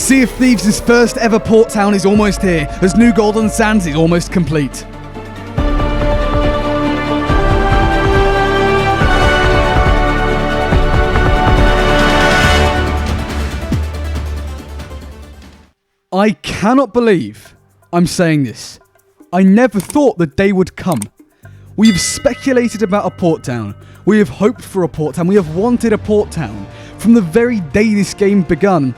Sea of Thieves' first ever port town is almost here, as New Golden Sands is almost complete. I cannot believe I'm saying this. I never thought the day would come. We've speculated about a port town. We have hoped for a port town. We have wanted a port town. From the very day this game begun,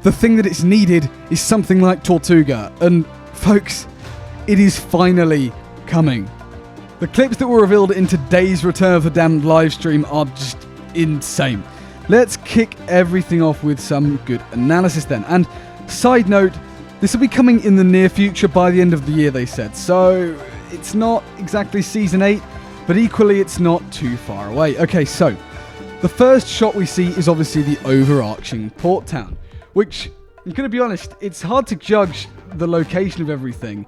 the thing that it's needed is something like Tortuga. And folks, it is finally coming. The clips that were revealed in today's Return of the Damned livestream are just insane. Let's kick everything off with some good analysis then. And side note, this will be coming in the near future by the end of the year, they said. So it's not exactly Season 8, but equally it's not too far away. Okay, so the first shot we see is obviously the overarching port town, which, I'm going to be honest, it's hard to judge the location of everything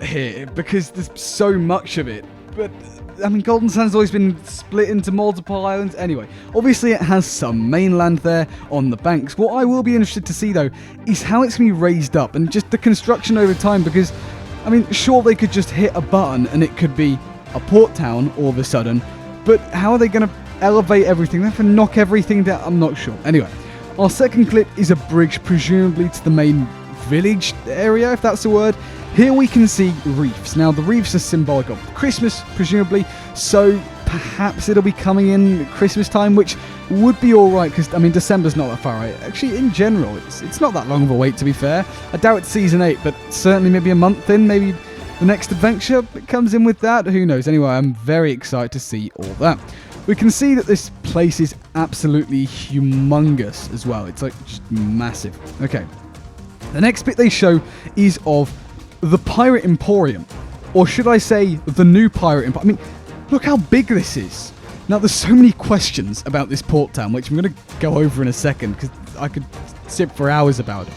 here because there's so much of it. But, I mean, Golden Sands has always been split into multiple islands. Anyway, obviously it has some mainland there on the banks. What I will be interested to see, though, is how it's going to be raised up and just the construction over time because, I mean, sure, they could just hit a button and it could be a port town all of a sudden, but how are they going to elevate everything? They have to knock everything down? I'm not sure. Anyway, our second clip is a bridge, presumably to the main village area, if that's the word. Here we can see reefs. Now, the reefs are symbolic of Christmas, presumably, so perhaps it'll be coming in Christmas time, which would be alright, because, I mean, December's not that far away. Actually, in general, it's not that long of a wait, to be fair. I doubt it's Season 8, but certainly maybe a month in, maybe the next adventure comes in with that. Who knows? Anyway, I'm very excited to see all that. We can see that this place is absolutely humongous as well. It's like just massive. Okay. The next bit they show is of the Pirate Emporium. Or should I say, the new Pirate Emporium. I mean, look how big this is. Now, there's so many questions about this port town, which I'm going to go over in a second, because I could sit for hours about it.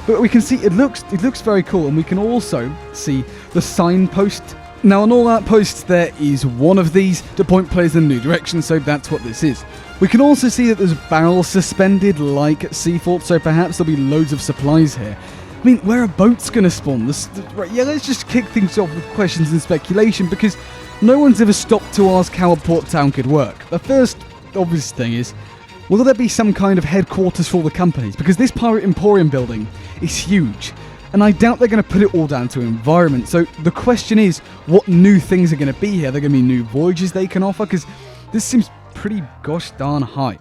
But we can see it looks very cool, and we can also see the signpost. Now, on all outposts, there is one of these to point players in a new direction, so that's what this is. We can also see that there's barrels suspended like at Seafort, so perhaps there'll be loads of supplies here. I mean, where are boats going to spawn? Right, yeah, let's just kick things off with questions and speculation, because no one's ever stopped to ask how a port town could work. The first obvious thing is, will there be some kind of headquarters for all the companies? Because this Pirate Emporium building is huge, and I doubt they're going to put it all down to environment. So the question is, what new things are going to be here? Are there going to be new voyages they can offer? Because this seems pretty gosh darn high.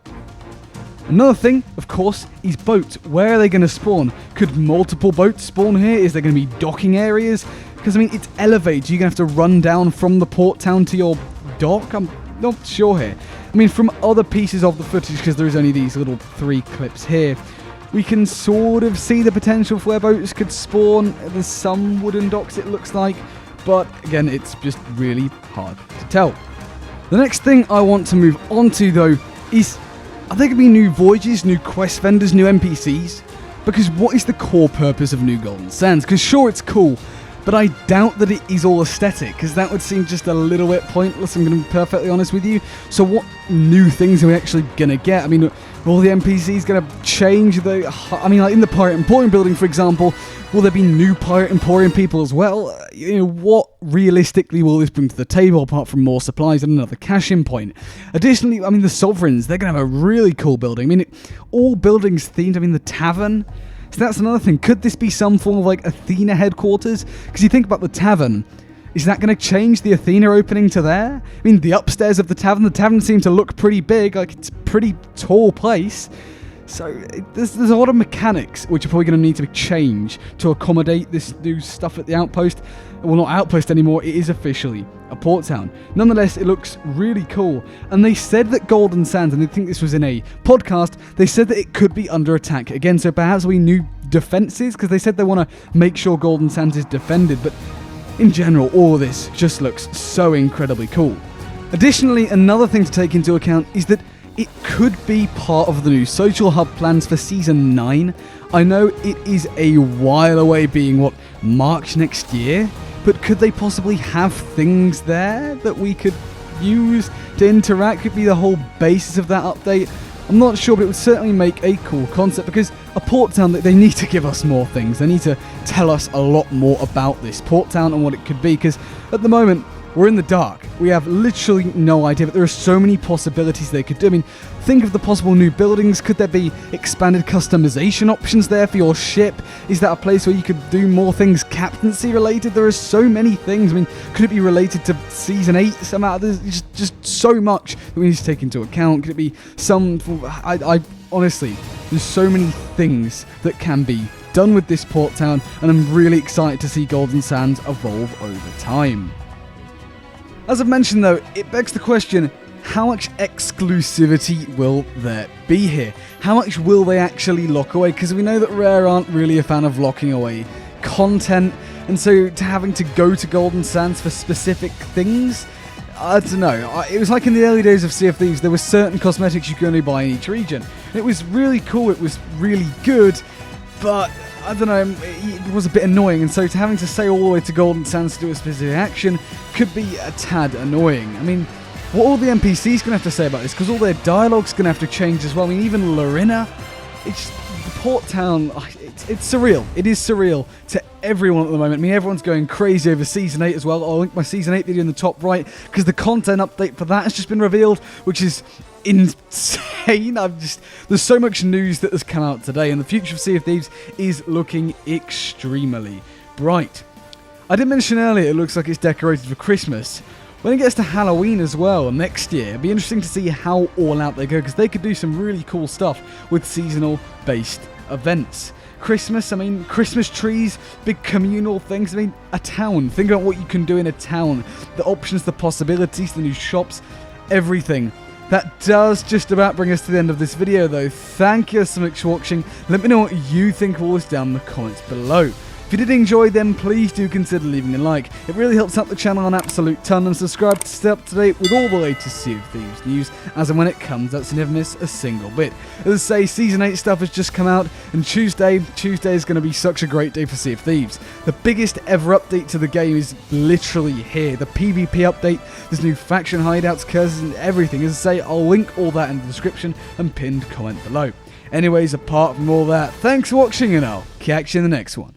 Another thing, of course, is boats. Where are they going to spawn? Could multiple boats spawn here? Is there going to be docking areas? Because, I mean, it's elevated. You're going to have to run down from the port town to your dock? I'm not sure here. I mean, from other pieces of the footage, because there is only these little 3 clips here, we can sort of see the potential for where boats could spawn. There's some wooden docks, it looks like. But, again, it's just really hard to tell. The next thing I want to move on to, though, is, are there going to be new voyages, new quest vendors, new NPCs? Because what is the core purpose of New Golden Sands? Because sure, it's cool, but I doubt that it is all aesthetic, because that would seem just a little bit pointless, I'm going to be perfectly honest with you. So what new things are we actually going to get? I mean, are all the NPCs going to change? I mean, like in the Pirate Emporium building, for example, will there be new Pirate Emporium people as well? You know, what realistically will this bring to the table, apart from more supplies and another cash-in point? Additionally, I mean, the Sovereigns, they're going to have a really cool building. I mean, all buildings themed. I mean, the tavern. So that's another thing. Could this be some form of, like, Athena headquarters? Because you think about the tavern. Is that going to change the Athena opening to there? I mean, the upstairs of the tavern seems to look pretty big. Like, it's a pretty tall place. So there's a lot of mechanics which are probably going to need to change to accommodate this new stuff at the outpost. Well, not outpost anymore. It is officially a port town. Nonetheless, it looks really cool. And they said that Golden Sands, and I think this was in a podcast, they said that it could be under attack again. So perhaps we new defenses, because they said they want to make sure Golden Sands is defended. But in general, all of this just looks so incredibly cool. Additionally, another thing to take into account is that it could be part of the new social hub plans for Season 9. I know it is a while away, being, what, March next year? But could they possibly have things there that we could use to interact? Could be the whole basis of that update. I'm not sure, but it would certainly make a cool concept, because a port town, they need to give us more things. They need to tell us a lot more about this port town and what it could be, because at the moment, we're in the dark. We have literally no idea, but there are so many possibilities they could do. I mean, think of the possible new buildings. Could there be expanded customization options there for your ship? Is that a place where you could do more things captaincy related? There are so many things. I mean, could it be related to Season 8 somehow? There's just so much that we need to take into account. Could it be some... I honestly, there's so many things that can be done with this port town, and I'm really excited to see Golden Sands evolve over time. As I've mentioned though, it begs the question, how much exclusivity will there be here? How much will they actually lock away? Because we know that Rare aren't really a fan of locking away content, and so having to go to Golden Sands for specific things, I don't know. It was like in the early days of Sea of Thieves, there were certain cosmetics you could only buy in each region. It was really cool, it was really good, but I don't know, it was a bit annoying, and so having to say all the way to Golden Sands to do a specific action could be a tad annoying. I mean, what are all the NPCs going to have to say about this? Because all their dialogue's going to have to change as well. I mean, even Lorena, it's the port town, it's surreal. It is surreal to everyone at the moment. I mean, everyone's going crazy over Season 8 as well. I'll link my Season 8 video in the top right, because the content update for that has just been revealed, which is insane. There's so much news that has come out today, and the future of Sea of Thieves is looking extremely bright. I did mention earlier it looks like it's decorated for Christmas. When it gets to Halloween as well next year, it'd be interesting to see how all out they go, because they could do some really cool stuff with seasonal based events. Christmas, I mean, Christmas trees, big communal things. I mean, a town. Think about what you can do in a town. The options, the possibilities, the new shops, everything. That does just about bring us to the end of this video though. Thank you so much for watching. Let me know what you think of all this down in the comments below. If you did enjoy, then please do consider leaving a like. It really helps out the channel an absolute ton, and subscribe to stay up to date with all the latest Sea of Thieves news as and when it comes out, so you never miss a single bit. As I say, Season 8 stuff has just come out, and Tuesday is going to be such a great day for Sea of Thieves. The biggest ever update to the game is literally here. The PvP update, there's new faction hideouts, curses, and everything. As I say, I'll link all that in the description and pinned comment below. Anyways, apart from all that, thanks for watching, and I'll catch you in the next one.